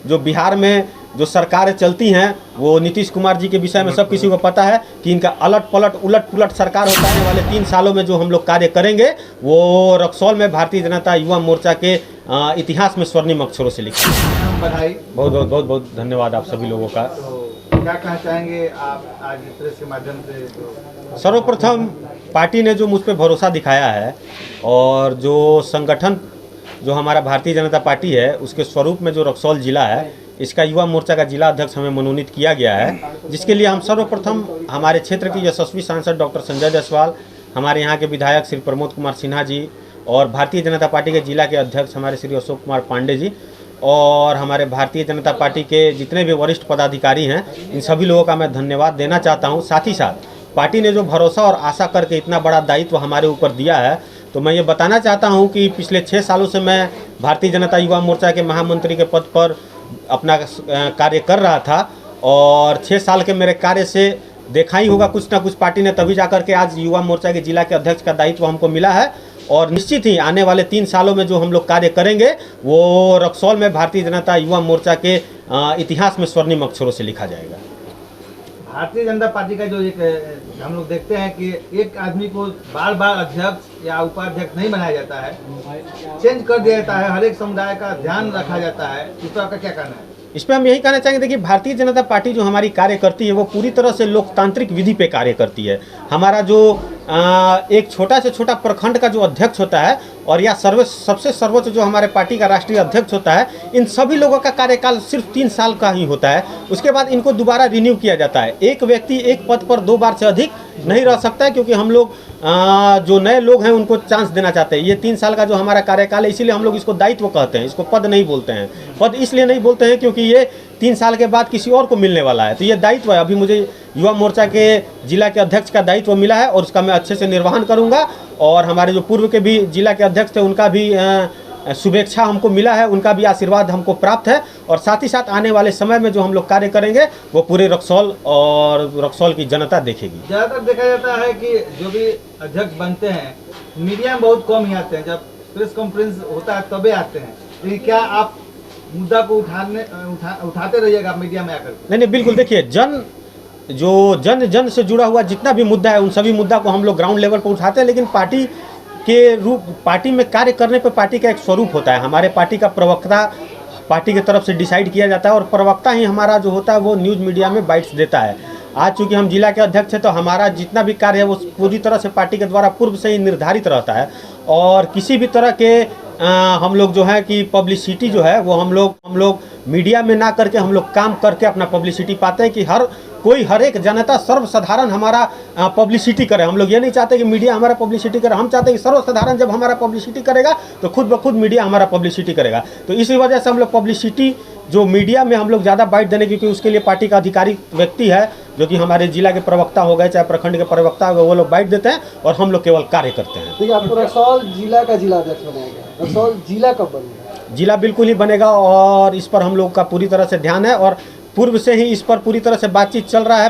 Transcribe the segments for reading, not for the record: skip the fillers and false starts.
जो बिहार में जो सरकारें चलती हैं वो नीतीश कुमार जी के विषय में सब किसी को पता है कि इनका अलट पलट उलट पुलट सरकार होता है। वाले 3 सालों में जो हम लोग कार्य करेंगे वो रक्सौल में भारतीय जनता युवा मोर्चा के इतिहास में स्वर्णिम अक्षरों से लिखा है। बधाई। बहुत धन्यवाद आप सभी लोगों का। तो क्या कहना चाहेंगे आप आज इस प्रेस के माध्यम से? सर्वप्रथम पार्टी ने जो मुझ पर भरोसा दिखाया है और जो संगठन जो हमारा भारतीय जनता पार्टी है उसके स्वरूप में जो रक्सौल जिला है इसका युवा मोर्चा का जिला अध्यक्ष हमें मनोनीत किया गया है, जिसके लिए हम सर्वप्रथम हमारे क्षेत्र की यशस्वी सांसद डॉक्टर संजय जायसवाल, हमारे यहाँ के विधायक श्री प्रमोद कुमार सिन्हा जी और भारतीय जनता पार्टी के जिला के अध्यक्ष हमारे श्री अशोक कुमार पांडे जी और हमारे भारतीय जनता पार्टी के जितने भी वरिष्ठ पदाधिकारी हैं, इन सभी लोगों का मैं धन्यवाद देना चाहता हूँ। साथ ही साथ पार्टी ने जो भरोसा और आशा करके इतना बड़ा दायित्व हमारे ऊपर दिया है, तो मैं ये बताना चाहता हूँ कि पिछले 6 सालों से मैं भारतीय जनता युवा मोर्चा के महामंत्री के पद पर अपना कार्य कर रहा था और 6 साल के मेरे कार्य से देखा ही होगा कुछ ना कुछ पार्टी ने, तभी जाकर के आज युवा मोर्चा के जिला के अध्यक्ष का दायित्व हमको मिला है। और निश्चित ही आने वाले 3 सालों में जो हम लोग कार्य करेंगे वो रक्सौल में भारतीय जनता युवा मोर्चा के इतिहास में स्वर्णिम अक्षरों से लिखा जाएगा। भारतीय जनता पार्टी का जो एक हम लोग देखते हैं कि एक आदमी को बार बार अध्यक्ष या उपाध्यक्ष नहीं बनाया जाता है, चेंज कर दिया जाता है, हर एक समुदाय का ध्यान रखा जाता है। इस पर आपका क्या कहना है? इस पर हम यही कहना चाहेंगे, देखिए भारतीय जनता पार्टी जो हमारी कार्य करती है वो पूरी तरह से लोकतांत्रिक विधि पे कार्य करती है। हमारा जो एक छोटा से छोटा प्रखंड का जो अध्यक्ष होता है और या सबसे सर्वोच्च जो हमारे पार्टी का राष्ट्रीय अध्यक्ष होता है, इन सभी लोगों का कार्यकाल सिर्फ 3 साल का ही होता है। उसके बाद इनको दोबारा रिन्यू किया जाता है। एक व्यक्ति एक पद पर 2 बार से अधिक नहीं रह सकता है, क्योंकि हम लोग जो नए लोग हैं उनको चांस देना चाहते हैं। ये 3 साल का जो हमारा कार्यकाल है, इसीलिए हम लोग इसको दायित्व कहते हैं, इसको पद नहीं बोलते हैं। पद इसलिए नहीं बोलते हैं क्योंकि ये 3 साल के बाद किसी और को मिलने वाला है, तो ये दायित्व है। अभी मुझे युवा मोर्चा के जिला के अध्यक्ष का दायित्व मिला है और उसका मैं अच्छे से निर्वहन करूंगा। और हमारे जो पूर्व के भी जिला के अध्यक्ष थे उनका भी शुभेच्छा हमको मिला है, उनका भी आशीर्वाद हमको प्राप्त है। और साथ ही साथ आने वाले समय में जो हम लोग कार्य करेंगे वो पूरे रक्सौल और रक्सौल की जनता देखेगी। ज़्यादातर देखा जाता है कि जो भी अध्यक्ष बनते हैं मीडिया में बहुत कम ही आते हैं, जब प्रेस कॉन्फ्रेंस होता है तभी आते हैं। लेकिन क्या आप मुद्दा को उठाते रहिएगा मीडिया में आकर? नहीं, बिल्कुल। देखिए जन से जुड़ा हुआ जितना भी मुद्दा है उन सभी मुद्दा को हम लोग ग्राउंड लेवल पर उठाते हैं, लेकिन पार्टी में कार्य करने पर पार्टी का एक स्वरूप होता है। हमारे पार्टी का प्रवक्ता पार्टी की तरफ से डिसाइड किया जाता है और प्रवक्ता ही हमारा जो होता है वो न्यूज़ मीडिया में बाइट्स देता है। आज चूँकि हम जिला के अध्यक्ष हैं तो हमारा जितना भी कार्य है वो पूरी तरह से पार्टी के द्वारा पूर्व से ही निर्धारित रहता है और किसी भी तरह के हम लोग जो है कि पब्लिसिटी जो है वो हम लोग मीडिया में ना करके हम लोग काम करके अपना पब्लिसिटी पाते हैं कि हर एक जनता सर्वसाधारण हमारा पब्लिसिटी करे। हम लोग ये नहीं चाहते कि मीडिया हमारा पब्लिसिटी करे, हम चाहते हैं कि सर्वसाधारण जब हमारा पब्लिसिटी करेगा तो खुद ब खुद मीडिया हमारा पब्लिसिटी करेगा। तो इसी वजह से हम लोग पब्लिसिटी जो मीडिया में हम लोग ज़्यादा बाइट देने, क्योंकि उसके लिए पार्टी का अधिकारी व्यक्ति है जो कि हमारे जिला के प्रवक्ता हो गए चाहे प्रखंड के प्रवक्ता हो गए, वो लोग बाइट देते हैं और हम लोग केवल कार्य करते हैं। देखिए आपको रक्सौल जिला का जिला अध्यक्ष बनाया गया, रक्सौल जिला कब बनेगा? जिला बिल्कुल ही बनेगा और इस पर हम लोग का पूरी तरह से ध्यान है और पूर्व से ही इस पर पूरी तरह से बातचीत चल रहा है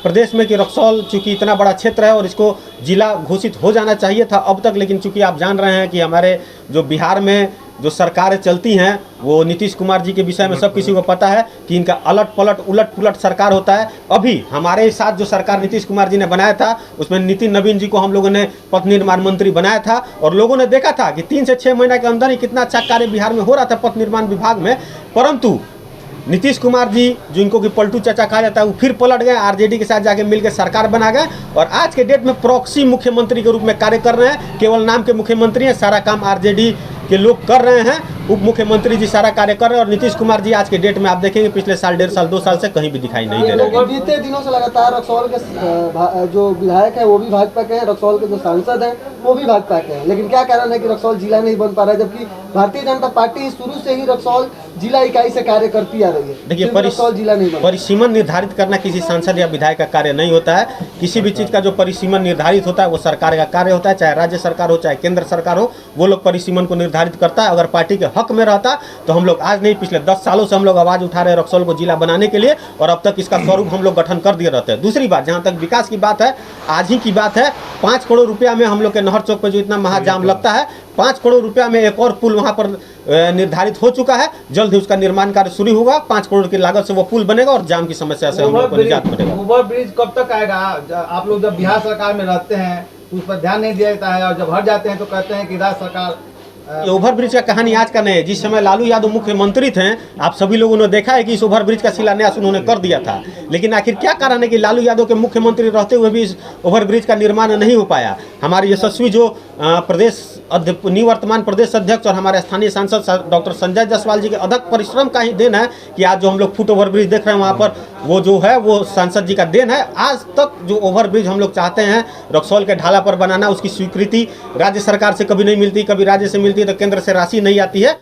प्रदेश में कि रक्सौल चूँकि इतना बड़ा क्षेत्र है और इसको जिला घोषित हो जाना चाहिए था अब तक, लेकिन चूँकि आप जान रहे हैं कि हमारे जो बिहार में जो सरकारें चलती हैं वो नीतीश कुमार जी के विषय में सब किसी को पता है कि इनका अलट पलट उलट पुलट सरकार होता है। अभी हमारे साथ जो सरकार नीतीश कुमार जी ने बनाया था उसमें नितिन नवीन जी को हम लोगों ने पथ निर्माण मंत्री बनाया था और लोगों ने देखा था कि 3 से 6 महीने के अंदर ही कितना अच्छा कार्य बिहार में हो रहा था पथ निर्माण विभाग में। परंतु नीतीश कुमार जी जो इनको कि पलटू चाचा कहा जाता है वो फिर पलट गए, आरजेडी के साथ जाके मिलकर सरकार बना गए और आज के डेट में प्रॉक्सी मुख्यमंत्री के रूप में कार्य कर रहे हैं। केवल नाम के मुख्यमंत्री हैं, सारा काम आरजेडी के लोग कर रहे हैं। उप मुख्यमंत्री जी सारा कार्य कर रहे हैं और नीतीश कुमार जी आज के डेट में आप देखेंगे पिछले साल 1.5 साल 2 साल से कहीं भी दिखाई नहीं दे रहे हैं। बीते दिनों से लगातार रक्सौल के जो विधायक है वो भी भाजपा के हैं, रक्सौल के जो सांसद हैं वो भी भाजपा के हैं, लेकिन क्या कारण है कि रक्सौल जिला नहीं बन पा रहा है, जबकि भारतीय जनता पार्टी शुरू से ही रक्सौल जिला इकाई से कार्य करती आ रही है? देखिए रक्सौल जिला नहीं बन, परिसीमन निर्धारित करना किसी सांसद या विधायक का कार्य नहीं होता है। किसी भी चीज़ का जो परिसीमन निर्धारित होता है वो सरकार का कार्य होता है, चाहे राज्य सरकार हो चाहे केंद्र सरकार हो, वो लोग परिसीमन को निर्धारित करता है। अगर पार्टी के हक में रहता तो हम लोग आज नहीं पिछले 10 सालों से हम लोग आवाज़ उठा रहे हैं रक्सौल को जिला बनाने के लिए और अब तक इसका स्वरूप हम लोग गठन कर दिए रहते हैं। दूसरी बात, जहाँ तक विकास की बात है, आज ही की बात है 5 करोड़ रुपया में हम लोग के नहर चौक पर जो इतना महाजाम लगता है 5 करोड़ रुपया में एक और पुल वहाँ पर निर्धारित हो चुका है। जल्द ही उसका निर्माण कार्य शुरू होगा। 5 करोड़ की लागत से वो पुल बनेगा और जाम की समस्या से हम लोग को निजात मिलेगा। ओवर ब्रिज कब तक आएगा? आप लोग जब बिहार सरकार में रहते हैं तो उस पर ध्यान नहीं दिया जाता है, और जब हट जाते हैं तो कहते हैं कि राज्य सरकार। ये ओवरब्रिज का कहानी आज का नहीं है। जिस समय लालू यादव मुख्यमंत्री थे, आप सभी लोगों ने देखा है कि इस ओवरब्रिज का शिलान्यास उन्होंने कर दिया था। लेकिन आखिर क्या कारण है कि लालू यादव के मुख्यमंत्री रहते हुए भी इस ओवरब्रिज का निर्माण नहीं हो पाया? हमारे यशस्वी जो निवर्तमान प्रदेश अध्यक्ष और हमारे स्थानीय सांसद डॉक्टर संजय जायसवाल जी के अथक परिश्रम का ही देन है कि आज जो हम लोग फुट ओवरब्रिज देख रहे हैं वहाँ पर, वो जो है वो सांसद जी का देन है। आज तक जो ओवरब्रिज हम लोग चाहते हैं रक्सौल के ढाला पर बनाना, उसकी स्वीकृति राज्य सरकार से कभी नहीं मिलती, कभी राज्य से मिलती है तो केंद्र से राशि नहीं आती है।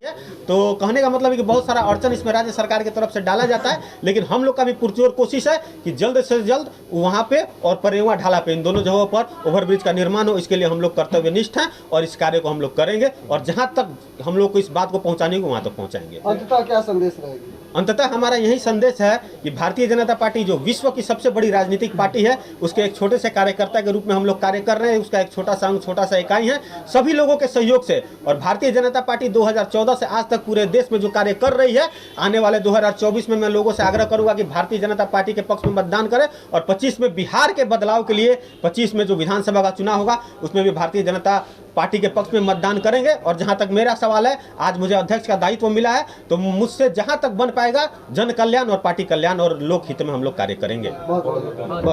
तो कहने का मतलब है कि बहुत सारा अड़चन इसमें राज्य सरकार की तरफ से डाला जाता है। लेकिन हम लोग का भी पुरजोर कोशिश है कि जल्द से जल्द वहाँ पे और परेवा ढाला पे, इन दोनों जगहों पर ओवरब्रिज का निर्माण हो। इसके लिए हम लोग कर्तव्यनिष्ठ हैं और इस कार्य को हम लोग करेंगे, और जहाँ तक हम लोग को इस बात को पहुँचाने को वहाँ तक पहुँचाएंगे। अंततः क्या संदेश रहेगी? अंततः हमारा यही संदेश है कि भारतीय जनता पार्टी जो विश्व की सबसे बड़ी राजनीतिक पार्टी है, उसके एक छोटे से कार्यकर्ता के रूप में हम लोग कार्य कर रहे हैं। उसका एक छोटा सा अंग, छोटा सा इकाई है, सभी लोगों के सहयोग से। और भारतीय जनता पार्टी 2014 से आज तक पूरे देश में जो कार्य कर रही है, आने वाले 2024 में मैं लोगों से आग्रह करूंगा कि भारतीय जनता पार्टी के पक्ष में मतदान करें, और 25 में बिहार के बदलाव के लिए 25 में जो विधानसभा का चुनाव होगा उसमें भी भारतीय जनता पार्टी के पक्ष में मतदान करेंगे। और जहां तक मेरा सवाल है, आज मुझे अध्यक्ष का दायित्व मिला है, तो मुझसे जहां तक बन पाएगा जन कल्याण और पार्टी कल्याण और लोक हित में हम लोग कार्य करेंगे। बहुत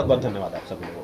बहुत धन्यवाद आप सभी।